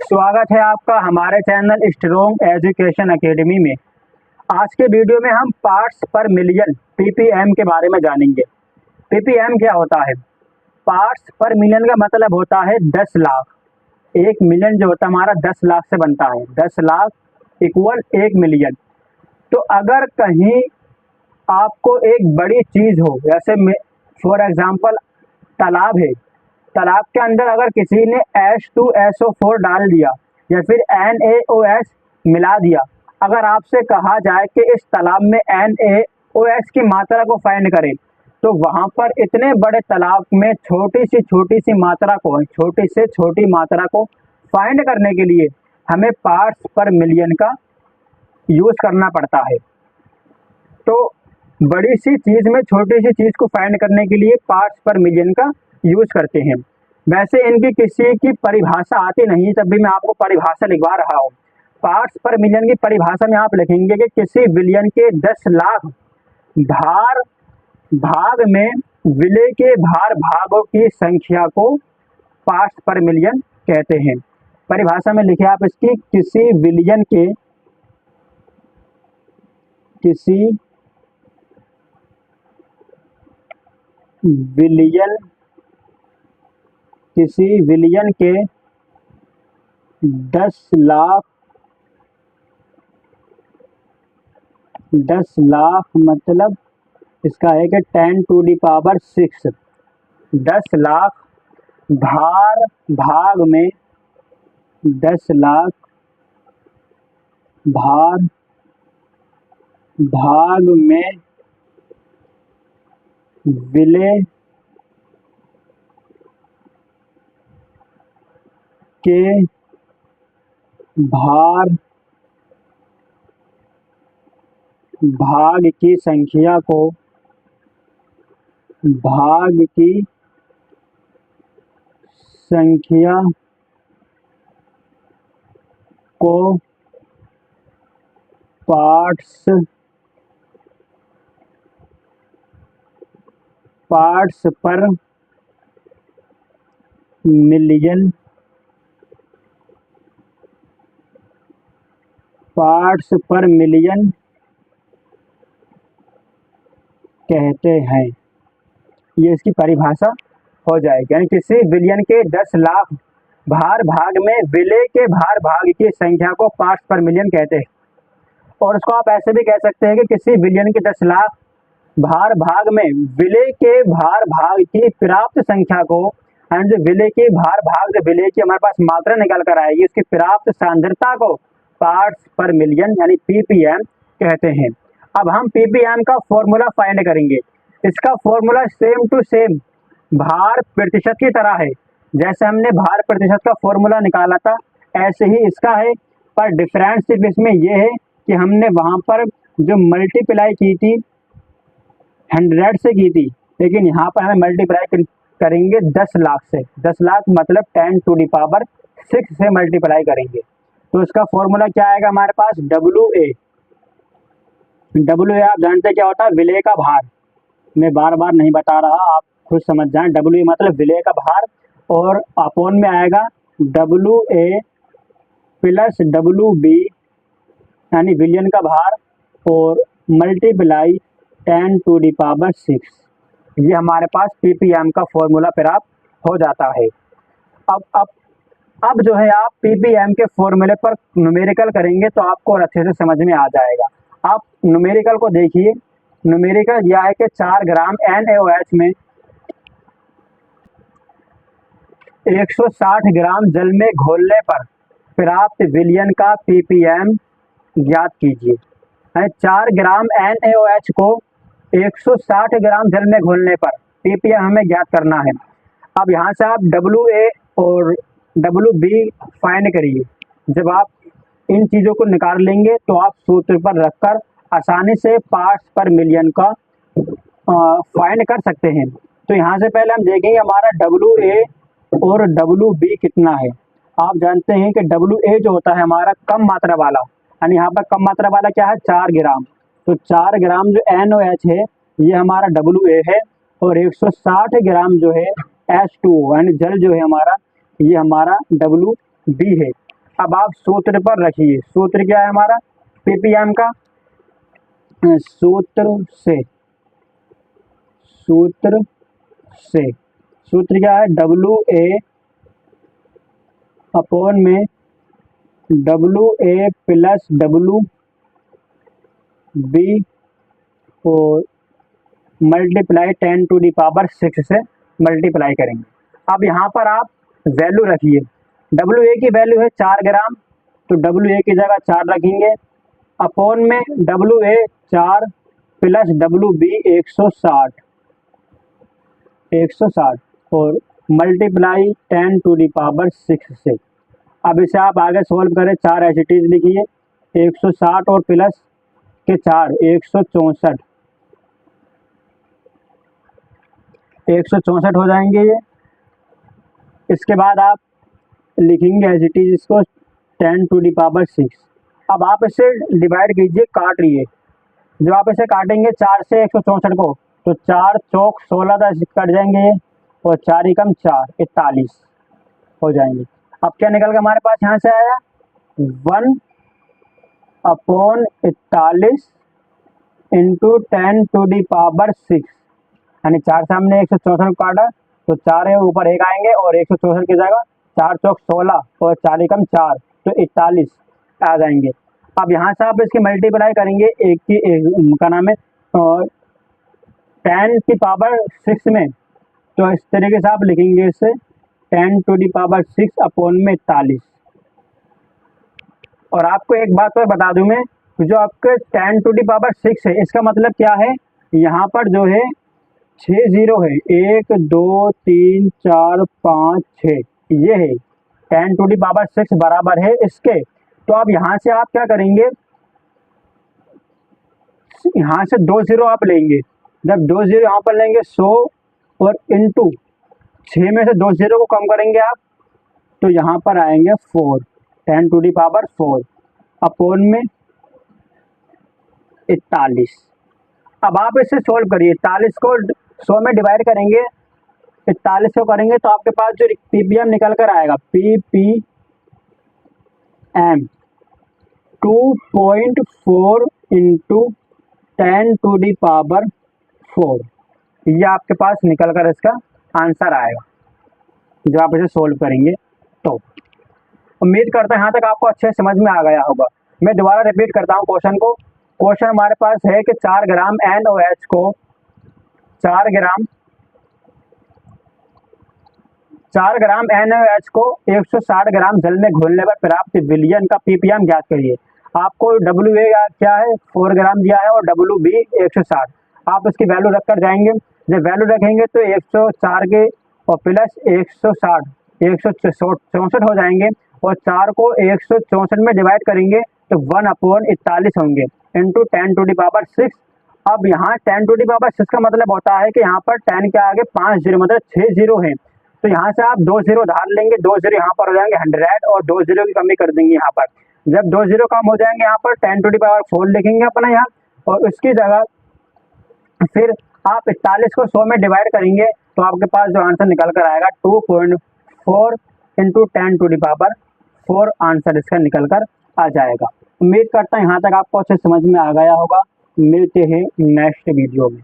स्वागत है आपका हमारे चैनल स्ट्रॉन्ग एजुकेशन एकेडमी में। आज के वीडियो में हम पार्ट्स पर मिलियन पीपीएम के बारे में जानेंगे। पीपीएम क्या होता है? पार्ट्स पर मिलियन का मतलब होता है 10 लाख। 1 मिलियन जो होता है हमारा 10 लाख से बनता है। 10 लाख इक्वल 1 मिलियन। तो अगर कहीं आपको एक बड़ी चीज़ हो, जैसे फॉर एग्जाम्पल तालाब है, तालाब के अंदर अगर किसी ने H2SO4 डाल दिया या फिर NaOH मिला दिया, अगर आपसे कहा जाए कि इस तालाब में NaOH की मात्रा को फाइंड करें, तो वहाँ पर इतने बड़े तालाब में छोटी सी मात्रा को, छोटी से छोटी मात्रा को फाइंड करने के लिए हमें पार्ट्स पर मिलियन का यूज़ करना पड़ता है। तो बड़ी सी चीज़ में छोटी सी चीज़ को फाइंड करने के लिए पार्ट्स पर मिलियन का यूज़ करते हैं। वैसे इनकी किसी की परिभाषा आती नहीं, तब भी मैं आपको परिभाषा लिखवा रहा हूँ। पार्ट्स पर मिलियन की परिभाषा में आप लिखेंगे कि किसी विलयन के 10 लाख भाग में विलय के भागों की संख्या को पार्ट्स पर मिलियन कहते हैं। परिभाषा में लिखे आप इसकी, किसी विलयन के 10 लाख मतलब इसका है कि 10⁶। 10 लाख भाग में 10 लाख भाग में विलय के भाग की संख्या को पार्ट्स पर मिलियन कहते हैं। ये इसकी परिभाषा हो जाएगी, यानी किसी विलयन के 10 लाख भाग में विलय के भाग की संख्या को पार्ट्स पर मिलियन कहते हैं। और उसको आप ऐसे भी कह सकते हैं कि किसी विलयन के 10 लाख भाग में विलय के भाग की प्राप्त संख्या को, एंड जो विलय की विलय की हमारे पास मात्रा निकल कर आएगी, उसकी प्राप्त सांद्रता को पार्ट्स पर मिलियन यानी पीपीएम कहते हैं। अब हम पीपीएम का फॉर्मूला फाइंड करेंगे। इसका फॉर्मूला सेम टू सेम भार प्रतिशत की तरह है। जैसे हमने भार प्रतिशत का फॉर्मूला निकाला था, ऐसे ही इसका है, पर डिफरेंस सिर्फ इसमें यह है कि हमने वहाँ पर जो मल्टीप्लाई की थी 100 से की थी, लेकिन यहाँ पर हमें मल्टीप्लाई करेंगे 10 लाख से। 10 लाख मतलब 10⁶ से मल्टीप्लाई करेंगे। तो इसका फॉर्मूला क्या आएगा हमारे पास? WA आप जानते क्या होता है? विलय का भार। मैं बार बार नहीं बता रहा, आप खुद समझ जाएं। WA मतलब विलय का भार, और अपॉन में आएगा WA प्लस WB यानी विलयन का भार, और मल्टीप्लाई 10⁶। ये हमारे पास पीपीएम का फॉर्मूला प्राप्त हो जाता है। अब जो है आप पीपीएम के फॉर्मूले पर न्यूमेरिकल करेंगे तो आपको और अच्छे से समझ में आ जाएगा। आप न्यूमेरिकल को देखिए। न्यूमेरिकल यह है कि 4 ग्राम NaOH में 160 ग्राम जल में घोलने पर प्राप्त विलयन का पीपीएम ज्ञात कीजिए। 4 ग्राम NaOH को 160 ग्राम जल में घोलने पर पीपीएम हमें ज्ञात करना है। अब यहाँ से आप WA और WB फाइंड करिए। जब आप इन चीज़ों को निकाल लेंगे तो आप सूत्र पर रखकर आसानी से पार्ट्स पर मिलियन का फाइंड कर सकते हैं। तो यहाँ से पहले हम देखेंगे हमारा WA और WB कितना है। आप जानते हैं कि WA जो होता है हमारा कम मात्रा वाला, यानी यहाँ पर कम मात्रा वाला क्या है? 4 ग्राम। तो 4 ग्राम जो NaOH है ये हमारा WA है, और 160 ग्राम जो है H2O यानी जल जो है हमारा, ये हमारा WB है। अब आप सूत्र पर रखिए। सूत्र क्या है हमारा ppm का? सूत्र क्या है? WA अपॉन में WA प्लस WB और मल्टीप्लाई 10⁻⁶ से मल्टीप्लाई करेंगे। अब यहाँ पर आप वैल्यू रखिए। WA की वैल्यू है 4 ग्राम, तो WA की जगह 4 रखेंगे, अपॉन में WA 4 प्लस WB 160 और मल्टीप्लाई 10⁻⁶ से। अब इसे आप आगे सोल्व करें, 4 एज इट इज लिखिए, 160 और प्लस के 4 164 हो जाएंगे ये। इसके बाद आप लिखेंगे एज इट इज इसको 10⁻⁶। अब आप इसे डिवाइड कीजिए, काट लिए। जब आप इसे काटेंगे 4 से 164 को, तो 4 चौक 16 10 कट जाएंगे ये, और 4 एकम 4 41 हो जाएंगे। अब क्या निकल के हमारे पास यहाँ से आया? 1/41 इंटू 10⁻⁶, यानी 4 से हमने 164 को काटा, तो 4 है ऊपर 1 आएंगे और 164 की जगह 4 चौक 16 और 4 एकम 4, तो 41 आ जाएंगे। अब यहाँ से आप इसकी मल्टीप्लाई करेंगे एक की का नाम है 10⁻⁶ में, तो इस तरीके से आप लिखेंगे इसे 10⁻⁶ अपॉन में 41। और आपको एक बात और बता दूं मैं, जो आपके 10⁻⁶ है, इसका मतलब क्या है? यहाँ पर जो है 6 जीरो है, 1 2 3 4 5 6, ये है 10⁻⁶ बराबर है इसके। तो अब यहाँ से आप क्या करेंगे, यहाँ से 2 जीरो आप लेंगे। जब 2 जीरो यहाँ पर लेंगे 100 और इंटू 6 में से 2 जीरो को कम करेंगे आप, तो यहाँ पर आएंगे 4, 10⁻⁴ अपॉन में 41। अब आप इसे सोल्व करिए, 41 को 100 में डिवाइड करेंगे, 41 को करेंगे, तो आपके पास जो ppm निकल कर आएगा ppm 2.4 इंटू 10⁻⁴, ये आपके पास निकल कर इसका आंसर आएगा जो आप इसे सोल्व करेंगे। तो उम्मीद करता हूँ यहाँ तक आपको अच्छे समझ में आ गया होगा। मैं दोबारा रिपीट करता हूँ क्वेश्चन को। क्वेश्चन हमारे पास है कि 4 ग्राम NaOH को 4 ग्राम NaOH को 160 ग्राम जल में घोलने पर प्राप्त विलयन का ppm ज्ञात करिए। आपको WA क्या है 4 ग्राम दिया है और WB 160। आप इसकी वैल्यू रख कर जाएंगे। जब वैल्यू रखेंगे तो 104 के और प्लस 160 164 हो जाएंगे, और 4 को 164 में डिवाइड करेंगे तो 1/41 होंगे इंटू 10⁻⁶। अब यहाँ 10⁻⁶ का मतलब होता है कि यहाँ पर 10 के आगे 5 जीरो मतलब 6 जीरो है, तो यहाँ से आप 2 जीरो धार लेंगे, 2 जीरो यहाँ पर हो जाएंगे 100 और 2 जीरो की कमी कर देंगे यहाँ पर। जब 2 जीरो कम हो जाएंगे यहाँ पर 10⁻⁴ लिखेंगे अपना यहाँ, और उसकी जगह फिर आप 41 को 100 में डिवाइड करेंगे, तो आपके पास जो आंसर निकल कर आएगा 2.4 इंटू 10⁻⁴ आंसर इसका निकल कर आ जाएगा। उम्मीद करता हूँ यहाँ तक आपको अच्छे समझ में आ गया होगा। मिलते हैं नेक्स्ट वीडियो में।